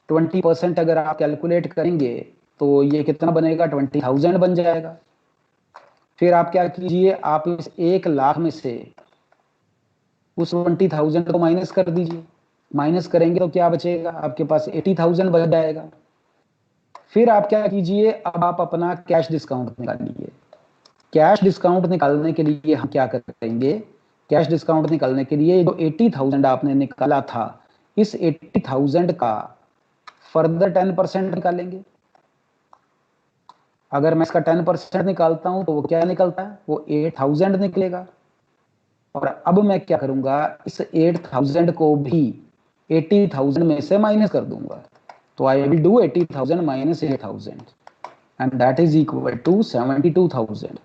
20% अगर आप कैलकुलेट करेंगे तो ये कितना बनेगा, 20,000 बन जाएगा। फिर आप क्या कीजिए, आप इस 1 लाख में से उस 20,000 को माइनस कर दीजिए। माइनस करेंगे तो क्या बचेगा, आपके पास 80,000 बच जाएगा। फिर आप क्या कीजिए, अब आप अपना कैश डिस्काउंट निकालिए। कैश डिस्काउंट निकालने के लिए हम क्या करेंगे, कैश डिस्काउंट निकालने के लिए जो 80,000 आपने निकाला था, इस 80,000 का फर्दर 10% निकालेंगे। अगर मैं इसका 10% निकालता हूं तो वो क्या निकलता है, वो 8,000 निकलेगा। और अब मैं क्या करूंगा, इस 8,000 को भी 80,000 में से माइनस कर दूंगा। तो I will do 80,000 minus 8,000 and that is equal to 72,000।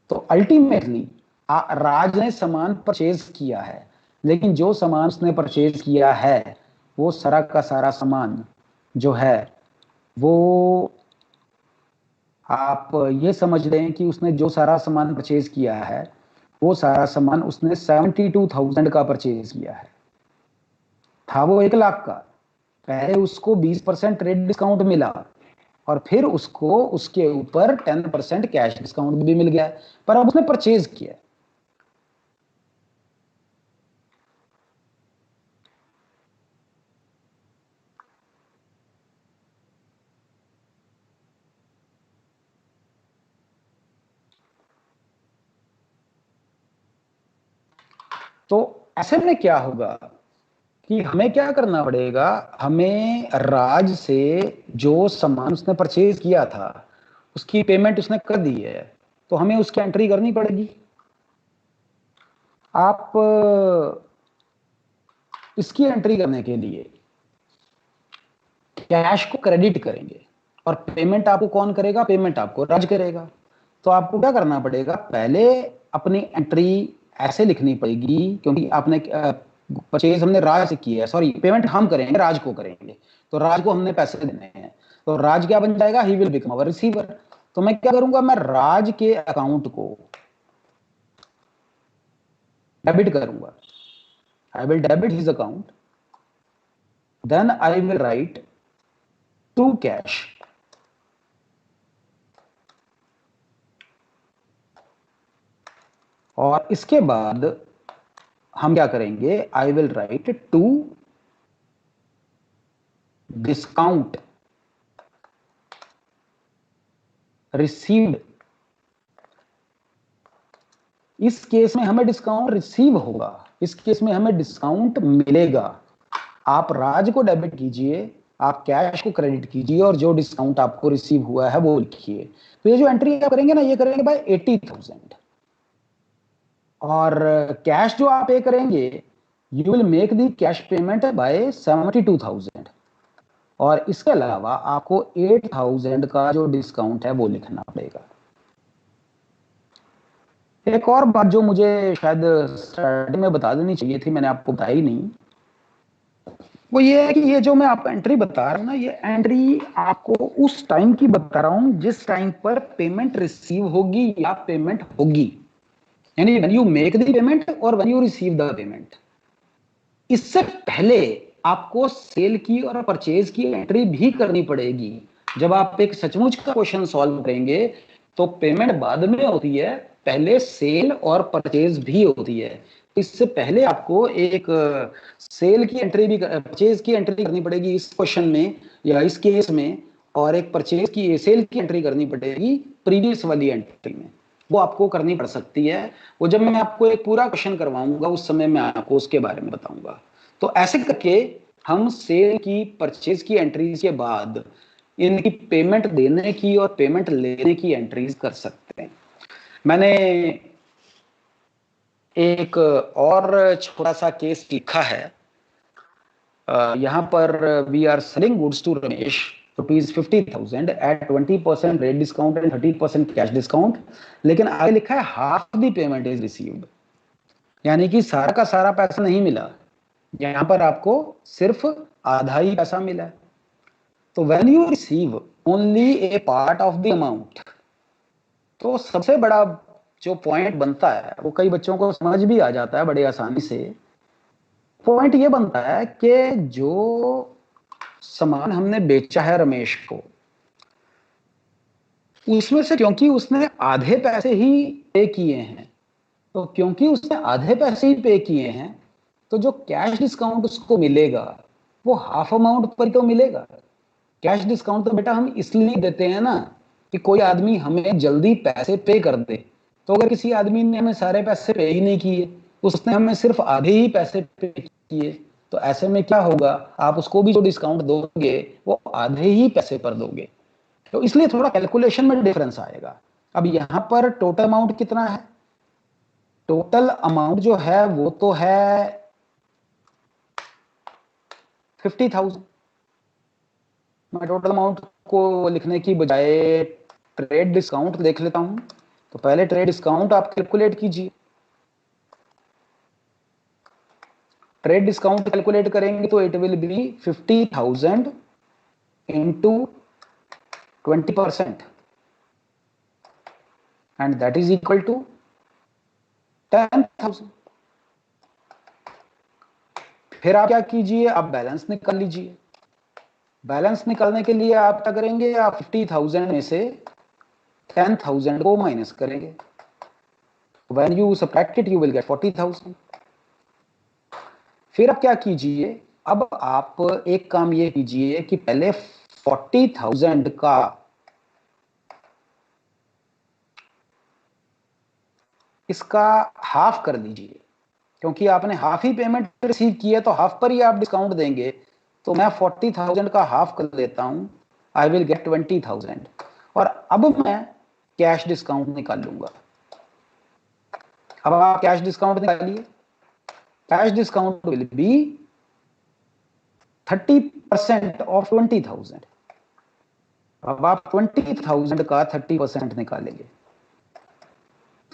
तो अल्टीमेटली राज ने सामान परचेज किया है, लेकिन जो सामान उसने परचेज किया है वो सारा का सारा सामान जो है वो आप ये समझ लें कि उसने जो सारा सामान परचेज किया है वो सारा सामान उसने 72,000 का परचेज किया है। था वो 1 लाख का, पहले उसको 20% ट्रेड डिस्काउंट मिला और फिर उसको उसके ऊपर 10% कैश डिस्काउंट भी मिल गया, पर अब उसने परचेज किया। तो ऐसे में क्या होगा कि हमें क्या करना पड़ेगा, हमें राज से जो सामान उसने परचेज किया था उसकी पेमेंट उसने कर दी है, तो हमें उसकी एंट्री करनी पड़ेगी। आप इसकी एंट्री करने के लिए कैश को क्रेडिट करेंगे और पेमेंट आपको कौन करेगा, पेमेंट आपको राज करेगा। तो आपको क्या करना पड़ेगा, पहले अपनी एंट्री ऐसे लिखनी पड़ेगी, क्योंकि आपने परचेज हमने राज से की है, सॉरी पेमेंट हम करेंगे, राज को करेंगे, तो राज को हमने पैसे देने हैं। तो राज क्या बन जाएगा, he will become our receiver. तो मैं क्या करूंगा, मैं राज के अकाउंट को डेबिट करूंगा। I will debit his account, then I will write to cash. और इसके बाद हम क्या करेंगे, I will write to discount received. इस केस में हमें डिस्काउंट रिसीव होगा, इस केस में हमें डिस्काउंट मिलेगा। आप राज को डेबिट कीजिए, आप कैश को क्रेडिट कीजिए और जो डिस्काउंट आपको रिसीव हुआ है वो लिखिए। तो ये जो एंट्री आप करेंगे ना, ये करेंगे बाय 80,000। और कैश जो आप पे करेंगे, you will make the cash payment by 72,000। और इसके अलावा आपको 8,000 का जो डिस्काउंट है वो लिखना पड़ेगा। एक और बात जो मुझे शायद स्टार्टिंग में बता देनी चाहिए थी, मैंने आपको बताई नहीं, वो ये है कि ये जो मैं आपको एंट्री बता रहा हूँ ना, ये एंट्री आपको उस टाइम की बता रहा हूँ जिस टाइम पर पेमेंट रिसीव होगी या पेमेंट होगी, यानी when you make the payment और when you receive the payment. इससे पहले आपको सेल की और परचेज की एंट्री भी करनी पड़ेगी। जब आप एक सचमुच का क्वेश्चन सॉल्व करेंगे तो पेमेंट बाद में होती है, पहले सेल और परचेज भी होती है। इससे पहले आपको एक सेल की एंट्री भी, परचेज की एंट्री करनी पड़ेगी इस क्वेश्चन में या इस केस में, और एक परचेज की, सेल की एंट्री करनी पड़ेगी प्रीवियस वाली एंट्री में। वो आपको करनी पड़ सकती है। वो जब मैं आपको एक पूरा क्वेश्चन करवाऊंगा उस समय मैं आपको उसके बारे में बताऊंगा। तो ऐसे करके हम सेल की, परचेज की एंट्रीज के बाद इनकी पेमेंट देने की और पेमेंट लेने की एंट्रीज कर सकते हैं। मैंने एक और छोटा सा केस लिखा है। यहाँ पर we are selling goods to Ramesh ₹50,000 at 20% rate discount and 30% cash discount, लेकिन आगे लिखा है half the payment is received, यानी कि सारा का सारा पैसा नहीं मिला, यहां पर आपको सिर्फ आधा ही पैसा मिला। तो when you receive only A part of the amount, तो सबसे बड़ा जो पॉइंट बनता है वो कई बच्चों को समझ भी आ जाता है बड़े आसानी से। पॉइंट ये बनता है कि जो सामान हमने बेचा है रमेश को, उसमें से क्योंकि उसने आधे पैसे ही पे किए हैं, तो क्योंकि उसने आधे पैसे ही पे किए हैं, तो जो कैश डिस्काउंट उसको मिलेगा वो हाफ अमाउंट पर तो मिलेगा। कैश डिस्काउंट तो बेटा हम इसलिए देते हैं ना कि कोई आदमी हमें जल्दी पैसे पे कर दे। तो अगर किसी आदमी ने हमें सारे पैसे पे ही नहीं किए, उसने हमें सिर्फ आधे ही पैसे पे किए, तो ऐसे में क्या होगा, आप उसको भी जो डिस्काउंट दोगे वो आधे ही पैसे पर दोगे। तो इसलिए थोड़ा कैलकुलेशन में डिफरेंस आएगा। अब यहां पर टोटल अमाउंट कितना है? टोटल अमाउंट जो है वो तो है 50,000। मैं टोटल अमाउंट को लिखने की बजाय ट्रेड डिस्काउंट देख लेता हूं। तो पहले ट्रेड डिस्काउंट आप कैलकुलेट कीजिए। ट्रेड डिस्काउंट कैलकुलेट करेंगे तो it will be 50,000 into 20% and that is equal to 10,000। फिर आप क्या कीजिए, आप बैलेंस निकाल लीजिए। बैलेंस निकालने के लिए आप क्या करेंगे, आप 50,000 में से 10,000 को माइनस करेंगे। When you subtract it, you will get 40,000। फिर आप क्या कीजिए, अब आप एक काम ये कीजिए कि पहले 40,000 का इसका हाफ कर दीजिए, क्योंकि आपने हाफ ही पेमेंट रिसीव की है तो हाफ पर ही आप डिस्काउंट देंगे। तो मैं 40,000 का हाफ कर देता हूं, आई विल गेट 20,000। और अब मैं कैश डिस्काउंट निकाल लूंगा। अब आप कैश डिस्काउंट निकालिए। Cash discount will be 30% of 20,000। अब आप 20,000 का 30% निकालेंगे,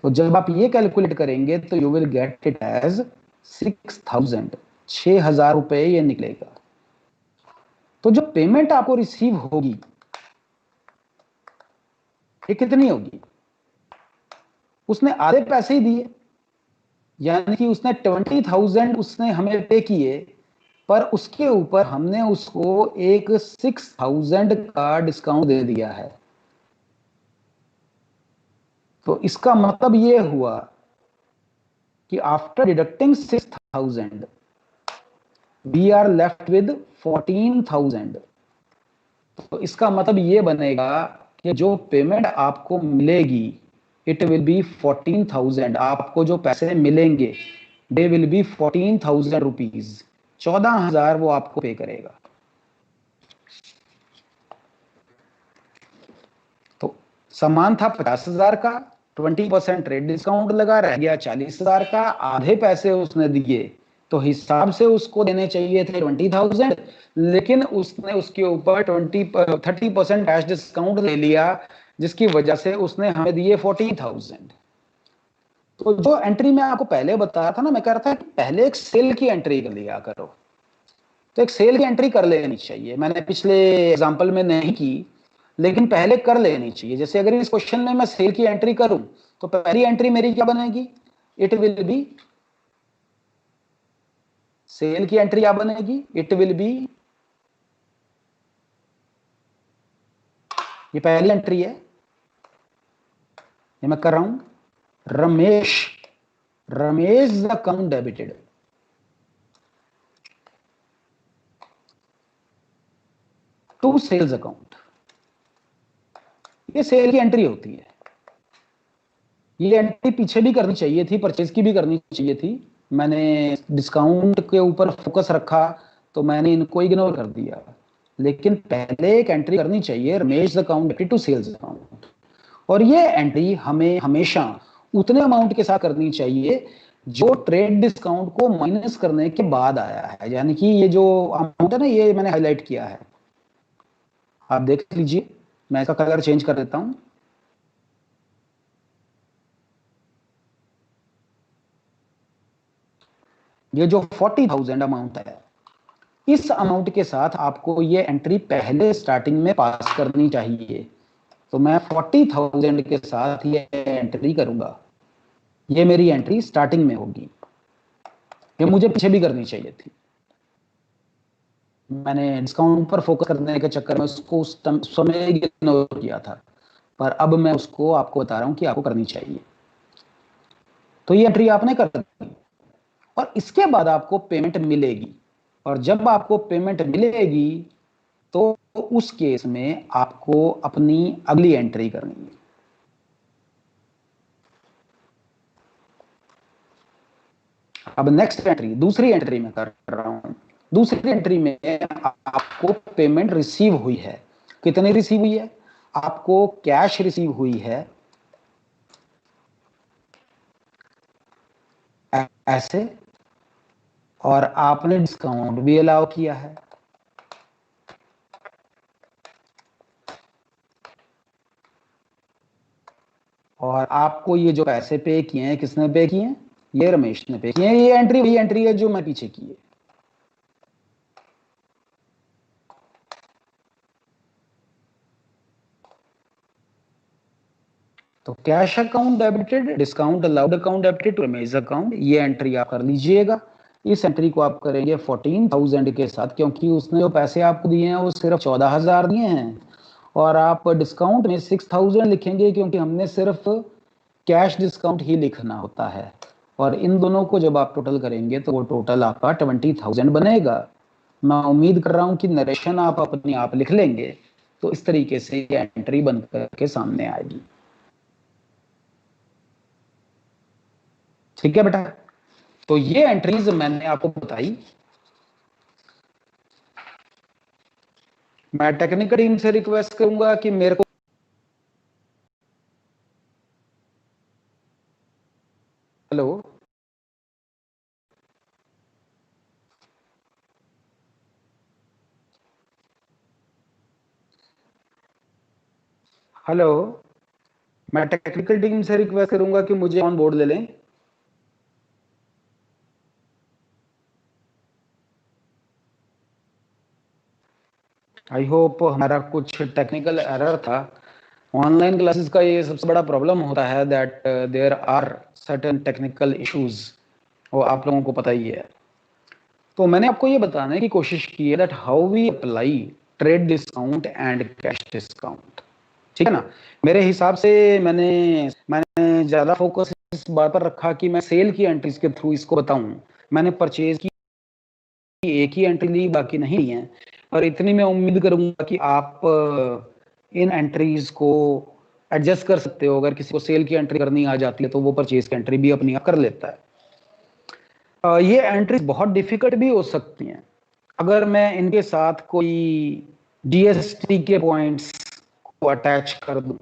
तो जब आप ये कैलकुलेट करेंगे तो you will get it as 6,000, 6,000 रुपए ये निकलेगा। तो जो पेमेंट आपको रिसीव होगी ये कितनी होगी? उसने आधे पैसे ही दिए, यानी कि उसने 20,000 उसने हमें पे किए, पर उसके ऊपर हमने उसको एक 6,000 का डिस्काउंट दे दिया है। तो इसका मतलब ये हुआ कि after deducting 6,000 we are left with 14,000। तो इसका मतलब ये बनेगा कि जो पेमेंट आपको मिलेगी इट विल बी 14,000। आपको जो पैसे मिलेंगे दे विल बी 14,000 रुपीज। 14,000 वो आपको पे करेगा। तो सामान था 50,000 का, 20% ट्रेड डिस्काउंट लगा, रह गया 40,000 का। आधे पैसे उसने दिए तो हिसाब से उसको देने चाहिए थे 20,000, लेकिन उसने उसके ऊपर 30% कैश डिस्काउंट ले लिया, जिसकी वजह से उसने हमें दिए 40,000। तो जो एंट्री मैं आपको पहले बताया था ना, मैं कह रहा था कि पहले एक सेल की एंट्री कर लिया करो। तो एक सेल की एंट्री कर लेनी चाहिए। मैंने पिछले एग्जांपल में नहीं की, लेकिन पहले कर लेनी चाहिए। जैसे अगर इस क्वेश्चन में मैं सेल की एंट्री करूं तो पहली एंट्री मेरी क्या बनेगी, इट विल बी, सेल की एंट्री क्या बनेगी, इट विल बी, ये पहली एंट्री है, ये मैं कर रहा हूं, Ramesh, Ramesh account debited. To sales account, ये सेल की एंट्री होती है। ये एंट्री पीछे भी करनी चाहिए थी, परचेज की भी करनी चाहिए थी। मैंने डिस्काउंट के ऊपर फोकस रखा तो मैंने इनको इग्नोर कर दिया। लेकिन पहले एक एंट्री करनी चाहिए, Ramesh account to sales account. और ये एंट्री हमें हमेशा उतने अमाउंट के साथ करनी चाहिए जो ट्रेड डिस्काउंट को माइनस करने के बाद आया है। यानी कि ये जो अमाउंट है ना, ये मैंने हाईलाइट किया है, आप देख लीजिए, मैं इसका कलर चेंज कर देता हूं। ये जो 40,000 अमाउंट है, इस अमाउंट के साथ आपको ये एंट्री पहले स्टार्टिंग में पास करनी चाहिए। तो मैं 40,000 के साथ ये एंट्री करूंगा। ये मेरी एंट्री स्टार्टिंग में होगी। ये मुझे पीछे भी करनी चाहिए थी, मैंने डिस्काउंट पर फोकस करने के चक्कर में उसको उस समय इग्नोर किया था, पर अब मैं उसको आपको बता रहा हूं कि आपको करनी चाहिए। तो ये एंट्री आपने कर दी और इसके बाद आपको पेमेंट मिलेगी, और जब आपको पेमेंट मिलेगी तो उस केस में आपको अपनी अगली एंट्री करनी है। अब नेक्स्ट एंट्री, दूसरी एंट्री में कर रहा हूं। दूसरी एंट्री में आपको पेमेंट रिसीव हुई है। कितनी रिसीव हुई है? आपको कैश रिसीव हुई है ऐसे, और आपने डिस्काउंट भी अलाउ किया है। और आपको ये जो पैसे पे किए हैं, किसने पे किए हैं? ये रमेश ने पे किए हैं। ये एंट्री वही एंट्री है जो मैं पीछे की है। तो cash account debited, discount allowed account debited to Ramesh account, ये एंट्री आप कर लीजिएगा। इस एंट्री को आप करेंगे 14,000 के साथ, क्योंकि उसने जो पैसे आपको दिए हैं वो सिर्फ 14,000 दिए हैं, और आप डिस्काउंट में 6,000 लिखेंगे, क्योंकि हमने सिर्फ कैश डिस्काउंट ही लिखना होता है। और इन दोनों को जब आप टोटल करेंगे तो वो टोटल आपका 20,000 बनेगा। मैं उम्मीद कर रहा हूं कि नरेशन आप अपने आप लिख लेंगे, तो इस तरीके से ये एंट्री बन करके सामने आएगी। ठीक है बेटा, तो ये एंट्रीज मैंने आपको बताई। मैं टेक्निकल टीम से रिक्वेस्ट करूंगा कि मेरे को, हेलो हेलो, मैं टेक्निकल टीम से रिक्वेस्ट करूंगा कि मुझे ऑन बोर्ड ले लें। आई होप, हमारा कुछ टेक्निकल एरर था। ऑनलाइन क्लासेस का ये सबसे बड़ा प्रॉब्लम होता है that there are certain technical issues, वो आप लोगों को पता ही है। तो मैंने आपको ये बताने की कोशिश की है that how we apply trade discount and cash discount. ठीक है ना? मेरे हिसाब से मैंने मैंने ज्यादा फोकस इस बात पर रखा कि मैं सेल की एंट्रीज के थ्रू इसको बताऊं। मैंने परचेज की एक ही एंट्री ली, बाकी नहीं ली है। और इतनी मैं उम्मीद करूंगा कि आप इन एंट्रीज को एडजस्ट कर सकते हो। अगर किसी को सेल की एंट्री करनी आ जाती है तो वो परचेज की एंट्री भी अपनी आप कर लेता है। ये एंट्रीज बहुत डिफिकल्ट भी हो सकती हैं। अगर मैं इनके साथ कोई जीएसटी के पॉइंट्स को अटैच कर दूं,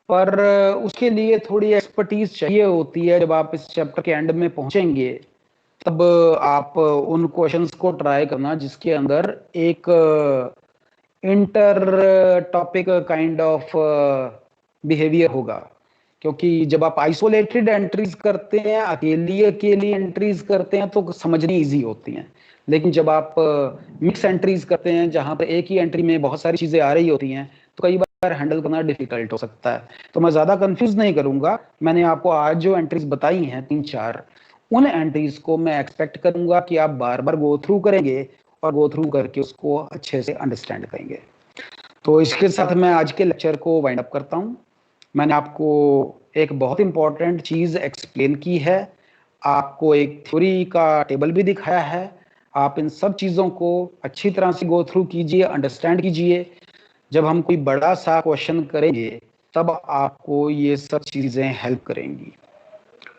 पर उसके लिए थोड़ी एक्सपर्टीज चाहिए होती है। जब आप इस चैप्टर के एंड में पहुंचेंगे तब आप उन क्वेश्चंस को ट्राई करना जिसके अंदर एक inter topic kind of behaviour होगा। क्योंकि जब आप आइसोलेटेड एंट्रीज करते हैं, अकेली अकेली एंट्रीज करते हैं, तो समझनी इजी होती हैं। लेकिन जब आप मिक्स एंट्रीज करते हैं जहां पर एक ही एंट्री में बहुत सारी चीजें आ रही होती हैं, तो कई बार हैंडल करना डिफिकल्ट हो सकता है। तो मैं ज्यादा कंफ्यूज नहीं करूंगा। मैंने आपको आज जो एंट्रीज बताई हैं 3-4, उन एंट्रीज को मैं एक्सपेक्ट करूंगा कि आप बार बार गो थ्रू करेंगे, और गो थ्रू करके उसको अच्छे से अंडरस्टैंड करेंगे। तो इसके साथ मैं आज के लेक्चर को वाइंड अप करता हूं। मैंने आपको एक बहुत इंपॉर्टेंट चीज एक्सप्लेन की है, आपको एक थ्योरी का टेबल भी दिखाया है। आप इन सब चीजों को अच्छी तरह से गो थ्रू कीजिए, अंडरस्टैंड कीजिए। जब हम कोई बड़ा सा क्वेश्चन करेंगे तब आपको ये सब चीजें हेल्प करेंगी।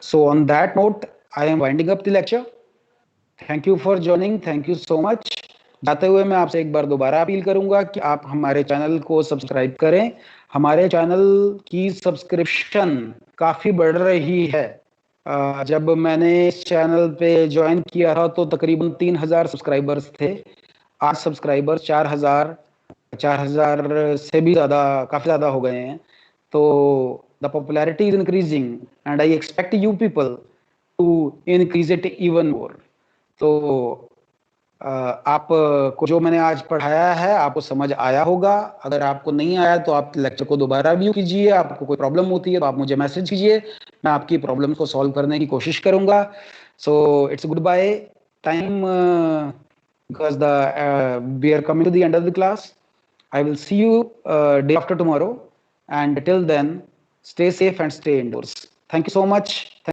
So on that note, I am winding up the lecture. Thank you for joining, thank you so much. जाते हुए मैं आपसे एक बार दोबारा अपील करूंगा कि आप हमारे चैनल को सब्सक्राइब करें। हमारे चैनल की सब्सक्रिप्शन काफी बढ़ रही है। जब मैंने इस चैनल पे ज्वाइन किया था तो तकरीबन 3,000 सब्सक्राइबर्स थे। आज सब्सक्राइबर्स 4,000 4,000 से भी ज़्यादा, काफ़ी ज़्यादा हो गए हैं। तो the popularity is increasing and I expect you people to increase it even more. तो आप को जो मैंने आज पढ़ाया है आपको समझ आया होगा। अगर आपको नहीं आया तो आप लेक्चर को दोबारा व्यू कीजिए। आपको कोई प्रॉब्लम होती है तो आप मुझे मैसेज कीजिए, मैं आपकी प्रॉब्लम को सॉल्व करने की कोशिश करूंगा। So it's good bye time, because the we are coming to the end of the class. I will see you day after tomorrow, and till then, stay safe and stay indoors. Thank you so much.